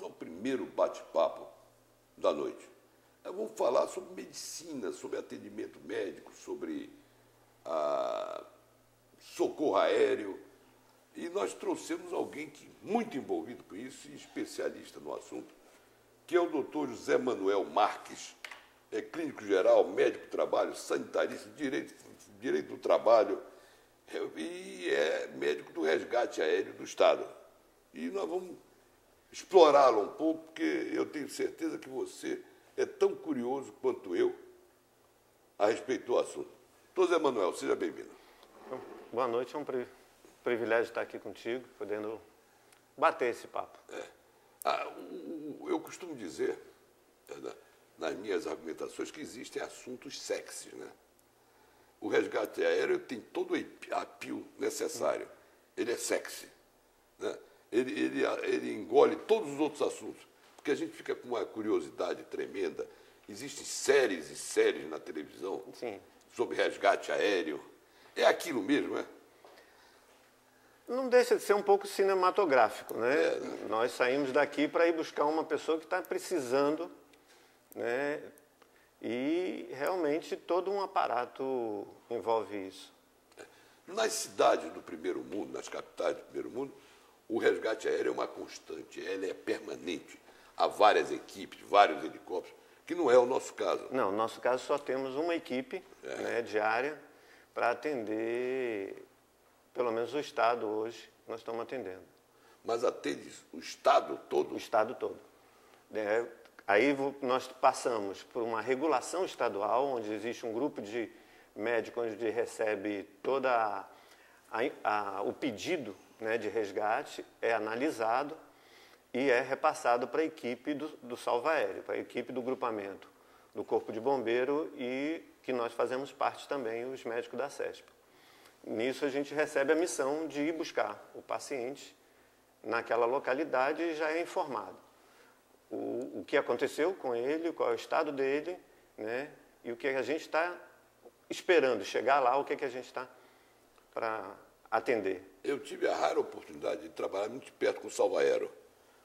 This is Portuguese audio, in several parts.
ao primeiro bate-papo da noite. Vamos falar sobre medicina, sobre atendimento médico, sobre socorro aéreo. E nós trouxemos alguém muito envolvido com isso e especialista no assunto, que é o doutor José Manuel Marques, clínico geral, médico do trabalho, sanitarista, direito do trabalho e é médico do resgate aéreo do Estado. E nós vamos explorá-lo um pouco, porque eu tenho certeza que você é tão curioso quanto eu a respeito do assunto. Doutor Zé Manuel, seja bem-vindo. Boa noite, é um privilégio estar aqui contigo, podendo bater esse papo. Eu costumo dizer, nas minhas argumentações, que existem assuntos sexys, né? O resgate aéreo tem todo o apelo necessário. Ele é sexy, né? Ele engole todos os outros assuntos, porque a gente fica com uma curiosidade tremenda. Existem séries e séries na televisão Sim. sobre resgate aéreo. É aquilo mesmo, né? Não deixa de ser um pouco cinematográfico, né? Nós saímos daqui para ir buscar uma pessoa que está precisando, né? E realmente todo um aparato envolve isso. Nas cidades do primeiro mundo, nas capitais do primeiro mundo, o resgate aéreo é uma constante, ele é permanente. Há várias equipes, vários helicópteros, que não é o nosso caso. Não, no nosso caso só temos uma equipe né, diária para atender, pelo menos o Estado hoje, nós estamos atendendo. Mas atende o Estado todo? O Estado todo. Aí nós passamos por uma regulação estadual, onde existe um grupo de médicos onde recebe toda o pedido né, de resgate, é analisado e é repassado para a equipe do salva aéreo, para a equipe do grupamento do Corpo de Bombeiro e que nós fazemos parte também, os médicos da CESP. Nisso a gente recebe a missão de ir buscar o paciente naquela localidade e já é informado o que aconteceu com ele, qual é o estado dele, né? E o que a gente está esperando chegar lá, o que a gente está para atender. Eu tive a rara oportunidade de trabalhar muito perto com o salva aéreo,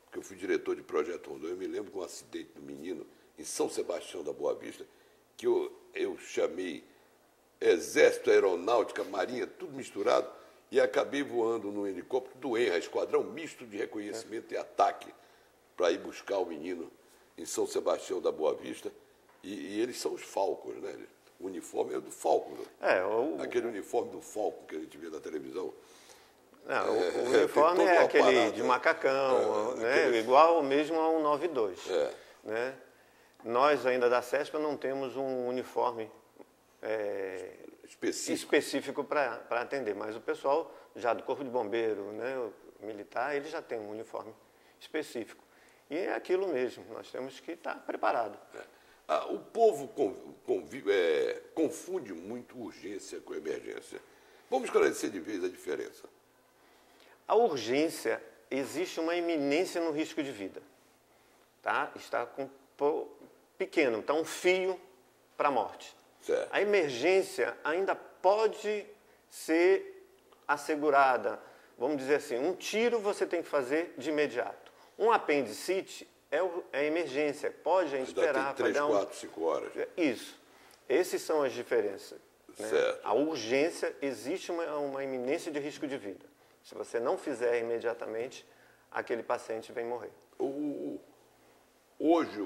porque eu fui diretor de projeto Rondônia. Eu me lembro de um acidente do menino em São Sebastião da Boa Vista, que eu chamei Exército, Aeronáutica, Marinha, tudo misturado, e acabei voando num helicóptero do ENRA, Esquadrão Misto de Reconhecimento e Ataque, para ir buscar o menino em São Sebastião da Boa Vista, e eles são os Falcons, né? O uniforme é do Falcon, né? Aquele uniforme do Falcon que a gente vê na televisão. Não, o uniforme é aquele de macacão, né? Igual mesmo ao 92. Né? Nós ainda da CESP não temos um uniforme específico para atender, mas o pessoal já do Corpo de Bombeiro, né, o militar, ele já tem um uniforme específico. E é aquilo mesmo, nós temos que estar preparados. O povo confunde muito urgência com emergência. Vamos esclarecer de vez a diferença. A urgência, existe uma iminência no risco de vida. Tá? Está pequeno, está um fio para a morte. Certo. A emergência ainda pode ser assegurada, vamos dizer assim, um tiro você tem que fazer de imediato. Um apendicite é emergência, pode esperar. Tem 3, 4, 5 horas. Isso. Essas são as diferenças. Né? Certo. A urgência, existe uma iminência de risco de vida. Se você não fizer imediatamente, aquele paciente vem morrer. Hoje,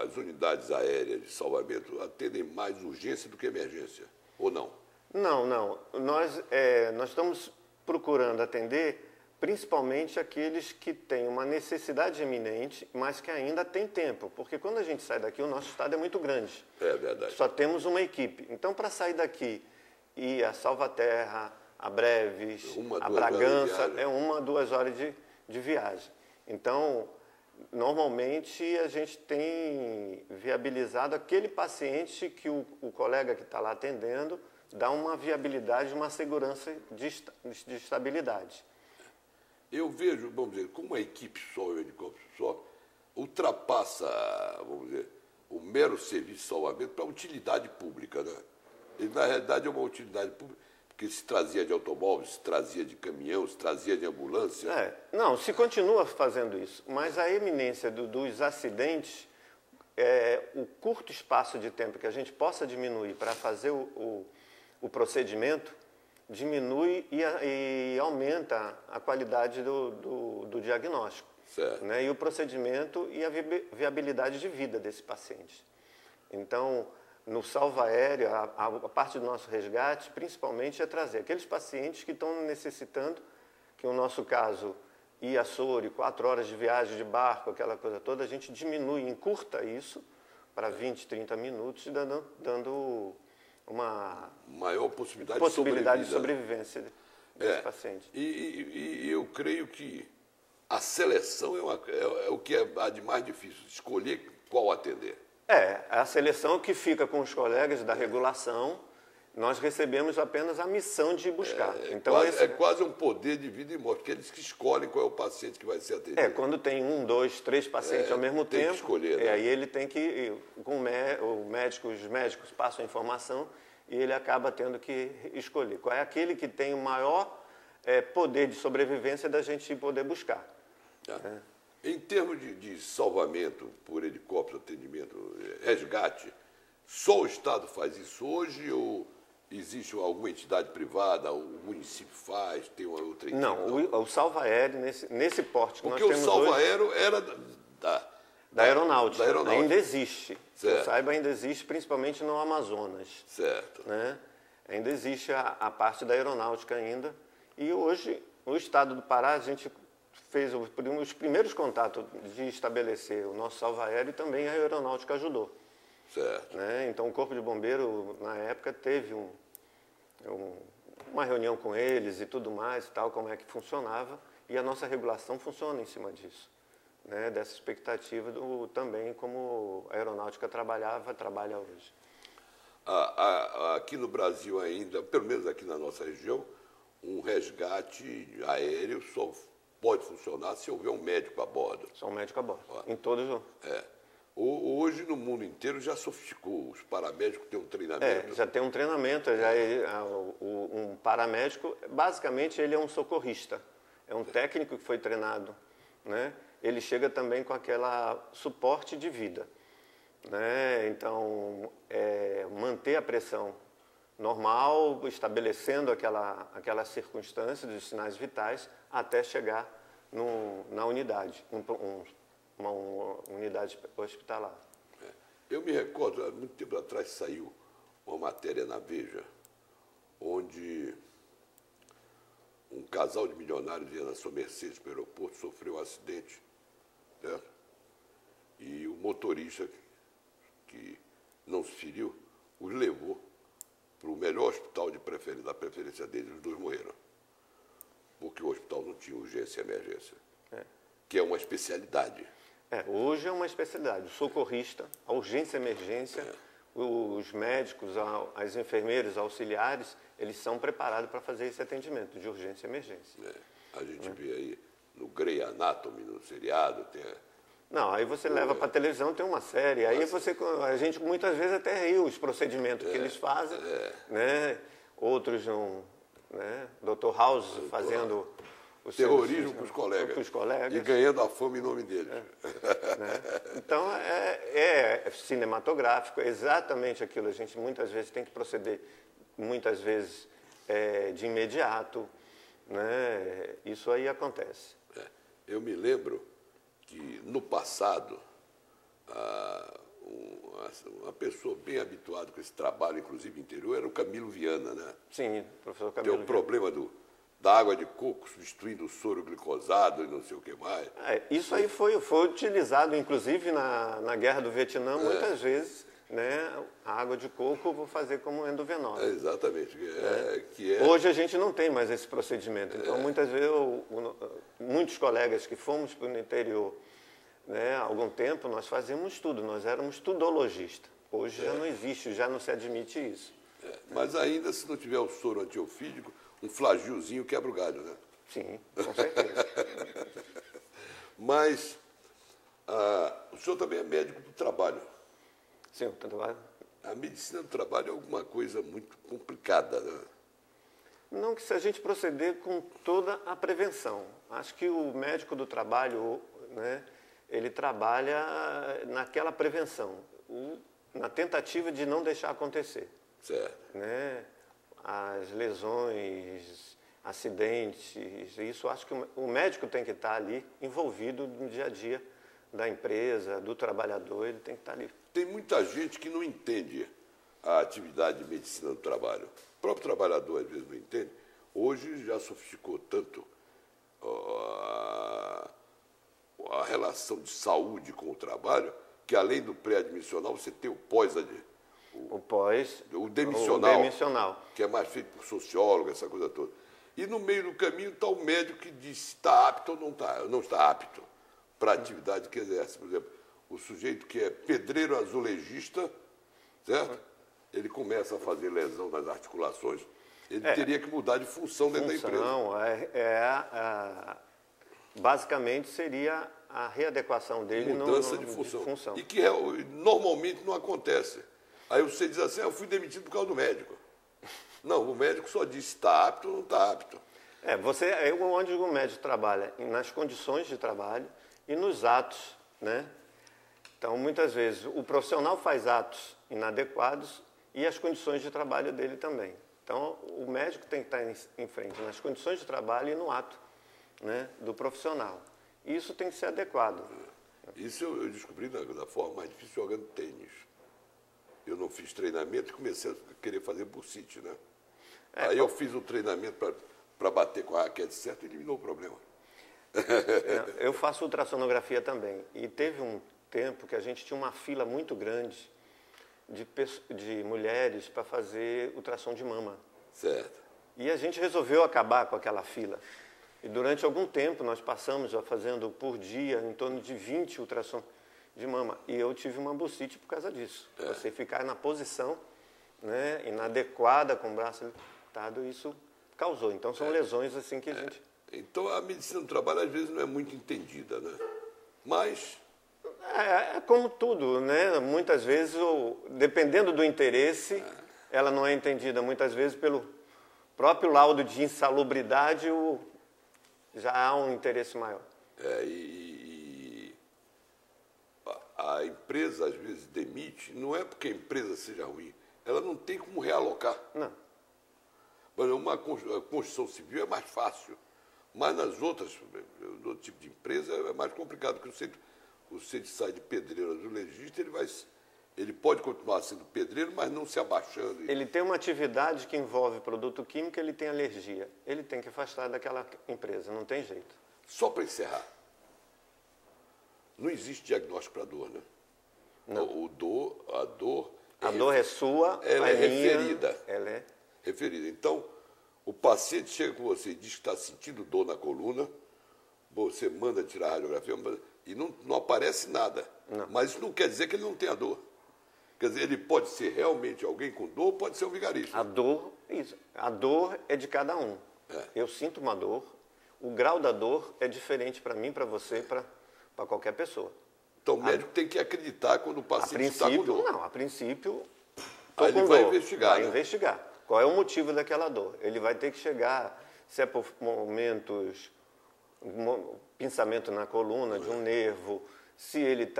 as unidades aéreas de salvamento atendem mais urgência do que emergência, ou não? Não. Nós estamos procurando atender principalmente aqueles que têm uma necessidade eminente, mas que ainda tem tempo. Porque quando a gente sai daqui, o nosso estado é muito grande. É verdade. Só temos uma equipe. Então, para sair daqui e a Salvaterra, a Breves, a Bragança, é 1, 2 horas de viagem. Então, normalmente a gente tem viabilizado aquele paciente que o colega que está lá atendendo dá uma viabilidade, uma segurança de estabilidade. Eu vejo, vamos dizer, com uma equipe só, um helicóptero só, ultrapassa, vamos dizer, o mero serviço de salvamento para a utilidade pública, né? Ele, na realidade, é uma utilidade pública, que se trazia de automóvel, se trazia de caminhão, se trazia de ambulância. Não, se continua fazendo isso, mas a eminência dos acidentes, o curto espaço de tempo que a gente possa diminuir para fazer o procedimento, diminui e aumenta a qualidade do diagnóstico, né? E o procedimento e a viabilidade de vida desse paciente. Então, no salva aéreo, a parte do nosso resgate, principalmente, é trazer aqueles pacientes que estão necessitando, que no nosso caso, ir a Soure, 4 horas de viagem de barco, aquela coisa toda, a gente diminui, encurta isso para 20, 30 minutos, dando uma maior possibilidade de sobrevivência desse paciente. E eu creio que a seleção é o que é de mais difícil, escolher qual atender. A seleção que fica com os colegas da regulação, nós recebemos apenas a missão de buscar. Então, é quase um poder de vida e morte, porque eles que escolhem qual é o paciente que vai ser atendido. Quando tem 1, 2, 3 pacientes ao mesmo tempo, tem que escolher, né? Aí ele tem que, os médicos passam a informação e ele acaba tendo que escolher qual é aquele que tem o maior poder de sobrevivência da gente poder buscar. Em termos de salvamento por helicóptero, atendimento, resgate, só o Estado faz isso hoje ou existe alguma entidade privada, o município faz, tem uma outra entidade? Não, o salva aéreo, nesse porte que nós temos hoje... Porque o salva aéreo era da aeronáutica. Ainda existe. Certo. Eu saiba, ainda existe, principalmente no Amazonas. Certo. Né? Ainda existe a parte da aeronáutica ainda. E hoje, no estado do Pará, a gente fez os primeiros contatos de estabelecer o nosso salva aéreo e também a aeronáutica ajudou. Certo. Né? Então, o Corpo de Bombeiro, na época, teve uma reunião com eles e tudo mais, e tal, como é que funcionava, e a nossa regulação funciona em cima disso, né? Dessa expectativa também como a aeronáutica trabalha hoje. Aqui no Brasil ainda, pelo menos aqui na nossa região, um resgate aéreo só pode funcionar se houver um médico a bordo. Só um médico a bordo, em todos. Hoje, no mundo inteiro, já sofisticou. Os paramédicos têm um treinamento. Já tem um treinamento. Um paramédico, basicamente, ele é um socorrista. É um técnico que foi treinado. Né? Ele chega também com aquela suporte de vida. Né? Então, manter a pressão normal, estabelecendo aquelas circunstâncias dos sinais vitais, até chegar na unidade, uma unidade hospitalar. Eu me recordo, há muito tempo atrás saiu uma matéria na Veja, onde um casal de milionários ia na sua Mercedes para o aeroporto, sofreu um acidente, certo? E o motorista, que não se feriu, os levou para o melhor hospital da preferência deles, os dois morreram. Porque o hospital não tinha urgência e emergência, que é uma especialidade. Hoje é uma especialidade. O socorrista, a urgência e emergência, os médicos, as enfermeiras, auxiliares, eles são preparados para fazer esse atendimento de urgência e emergência. A gente vê aí no Grey Anatomy, no seriado, tem... Não, aí você leva para a televisão, tem uma série, aí a gente muitas vezes até riu os procedimentos que eles fazem, né? Outros não, né? Dr. House fazendo o terrorismo para os colegas e ganhando a fama em nome deles. Né? Então, é cinematográfico, é exatamente aquilo. A gente muitas vezes tem que proceder, muitas vezes de imediato, né? Isso aí acontece. Eu me lembro que, no passado, uma pessoa bem habituada com esse trabalho, inclusive interior, era o Camilo Viana, né? Sim, professor Camilo. Tem o problema da água de coco substituindo o soro glicosado e não sei o que mais. Isso aí foi utilizado, inclusive, na Guerra do Vietnã, muitas vezes, né? A água de coco eu vou fazer como endovenosa. Exatamente. Hoje a gente não tem mais esse procedimento. Então, muitas vezes, muitos colegas que fomos para o interior, né, há algum tempo, nós fazíamos tudo, nós éramos tudologistas. Hoje já não existe, já não se admite isso. Mas ainda, se não tiver o soro antiofídico, um flagilzinho quebra o galho, né? Sim, com certeza. Mas o senhor também é médico do trabalho. Sim, do trabalho. A medicina do trabalho é alguma coisa muito complicada, né? Não, que se a gente proceder com toda a prevenção. Acho que o médico do trabalho, né, ele trabalha naquela prevenção, na tentativa de não deixar acontecer. Certo. Né? As lesões, acidentes, isso acho que o médico tem que estar ali envolvido no dia a dia da empresa, do trabalhador, ele tem que estar ali. Tem muita gente que não entende a atividade de medicina do trabalho. O próprio trabalhador, às vezes, não entende. Hoje já sofisticou tanto a relação de saúde com o trabalho, que além do pré-admissional, você tem o o demissional, que é mais feito por sociólogo, essa coisa toda. E no meio do caminho está o médico que diz se está apto ou não está apto para a atividade que exerce. Por exemplo, o sujeito que é pedreiro azulejista, certo? Ele começa a fazer lesão nas articulações, ele teria que mudar de função dentro da empresa. Basicamente seria a readequação dele. Mudança de função. E que normalmente não acontece. Aí você diz assim, eu fui demitido por causa do médico. Não, o médico só diz se está apto ou não está apto. Onde o médico trabalha? Nas condições de trabalho e nos atos, né? Então, muitas vezes, o profissional faz atos inadequados e as condições de trabalho dele também. Então, o médico tem que estar em frente nas condições de trabalho e no ato, né, do profissional. E isso tem que ser adequado. Isso eu descobri da forma mais difícil jogando tênis. Eu não fiz treinamento e comecei a querer fazer bursite, né? Aí eu fiz o treinamento para bater com a raquete certa e eliminou o problema. Eu faço ultrassonografia também. E teve um tempo que a gente tinha uma fila muito grande de mulheres para fazer ultrassom de mama. Certo. E a gente resolveu acabar com aquela fila. E durante algum tempo nós passamos fazendo por dia em torno de 20 ultrassons de mama. E eu tive uma bursite por causa disso. Você ficar na posição, né, inadequada, com o braço limitado, isso causou. Então são lesões assim que a gente... Então a medicina do trabalho às vezes não é muito entendida, né? Mas... É como tudo, né? Muitas vezes, dependendo do interesse, ela não é entendida. Muitas vezes pelo próprio laudo de insalubridade, já há um interesse maior. A empresa, às vezes, demite, não é porque a empresa seja ruim, ela não tem como realocar. Não. Mas a construção civil é mais fácil, mas nas outras, no outro tipo de empresa, é mais complicado, porque você sai de pedreiro azulejista, ele pode continuar sendo pedreiro, mas não se abaixando. Ele tem uma atividade que envolve produto químico, ele tem alergia. Ele tem que afastar daquela empresa, não tem jeito. Só para encerrar, não existe diagnóstico para dor, né? Não. A dor é sua, ela é referida. Ela é referida. Então, o paciente chega com você e diz que está sentindo dor na coluna, você manda tirar a radiografia e não aparece nada. Não. Mas isso não quer dizer que ele não tenha dor. Quer dizer, ele pode ser realmente alguém com dor, pode ser um vigarista. A dor é de cada um. Eu sinto uma dor, o grau da dor é diferente para mim, para você, para qualquer pessoa. Então o médico tem que acreditar quando o paciente está com dor. Não, a princípio... Aí ele vai investigar. Vai investigar. Qual é o motivo daquela dor? Ele vai ter que chegar, se é por momentos, pinçamento na coluna de um nervo, se ele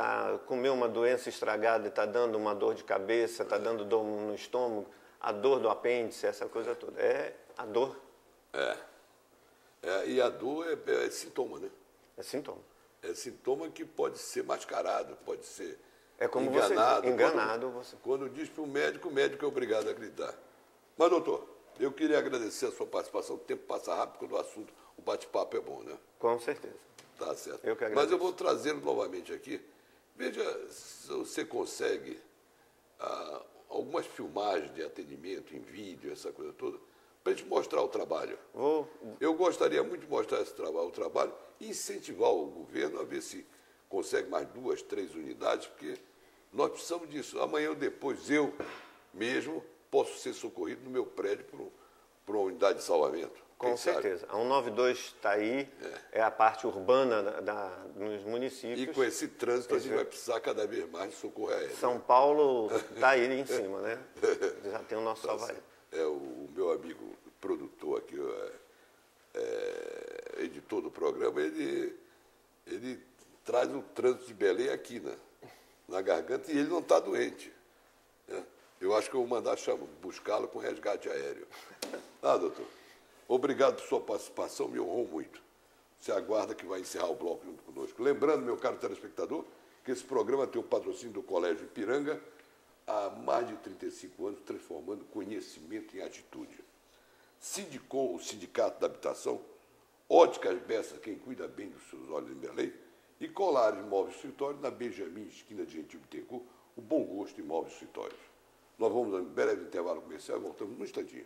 comeu uma doença estragada e está dando uma dor de cabeça, está dando dor no estômago, a dor do apêndice, essa coisa toda. É a dor. E a dor é sintoma, né? É sintoma. É sintoma que pode ser mascarado, pode ser como enganado. Você. Quando diz para o médico é obrigado a acreditar. Mas, doutor, eu queria agradecer a sua participação. O tempo passa rápido quando o assunto, o bate-papo é bom, né? Com certeza. Tá certo. Eu que agradeço. Mas eu vou trazê-lo novamente aqui. Veja se você consegue algumas filmagens de atendimento em vídeo, essa coisa toda, para a gente mostrar o trabalho. Eu gostaria muito de mostrar o trabalho e incentivar o governo a ver se consegue mais 2, 3 unidades, porque nós precisamos disso. Amanhã ou depois, eu mesmo posso ser socorrido no meu prédio por uma unidade de salvamento. Com certeza. A 192 está aí, é a parte urbana dos municípios. E com esse trânsito a gente vai precisar cada vez mais de socorro aéreo. São Paulo está aí em cima, né? Já tem o nosso salvamento. O meu amigo produtor aqui, editor do programa, ele traz o trânsito de Belém aqui na garganta e ele não está doente. Né? Eu acho que eu vou mandar buscá-lo com resgate aéreo. Doutor, obrigado por sua participação, me honrou muito. Você aguarda que vai encerrar o bloco junto conosco. Lembrando, meu caro telespectador, que esse programa tem o patrocínio do Colégio Ipiranga há mais de 35 anos, transformando conhecimento em atitude. Sindicom, o Sindicato da Habitação, Óticas Bessa, quem cuida bem dos seus olhos em Belém, e Colares Móveis e Escritórios, na Benjamin, esquina de Gentil Bittencourt, o Bom Gosto em Móveis e Escritórios. Nós vamos a um breve intervalo comercial e voltamos num instantinho.